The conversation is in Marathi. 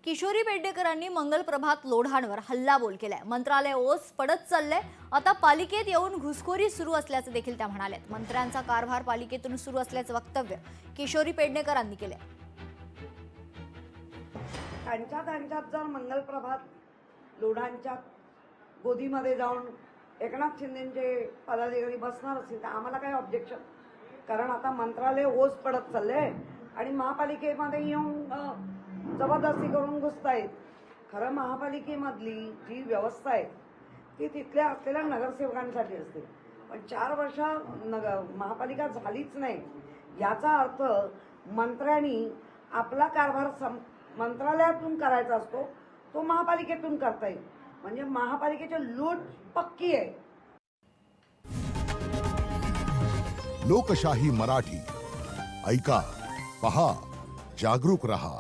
किशोरी पेडणेकरांनी मंगल प्रभात लोढांवर हल्लाबोल केलाय। मंत्रालय ओस पडत चाललंय। आता पालिकेत येऊन घुसखोरी सुरू असल्याचं देखील त्या म्हणाल्यात। मंत्र्यांचा कारभार पालिकेतून सुरू असल्याचं वक्तव्य किशोरी पेडणेकरांनी केलंय। त्यांच्यात जर मंगल प्रभात लोढांच्या गोदीमध्ये जाऊन एकनाथ शिंदेचे पदाधिकारी बसणार असतील तर आम्हाला काही ऑब्जेक्शन, कारण आता मंत्रालय ओस पडत चाललंय आणि महापालिकेमध्ये येऊन जबरदस्ती करून घुसतायत। खरं महापालिकेमधली जी व्यवस्था आहे ती तिथल्या असलेल्या नगरसेवकांसाठी असते, पण 4 वर्ष महापालिका झालीच नाही याचा अर्थ मंत्र्यांनी आपला कारभार मंत्रालयातून करायचा असतो, तो महापालिकेतून करता येईल। म्हणजे महापालिकेची लूट पक्की आहे। लोकशाही मराठी ऐका, पहा, जागरूक रहा।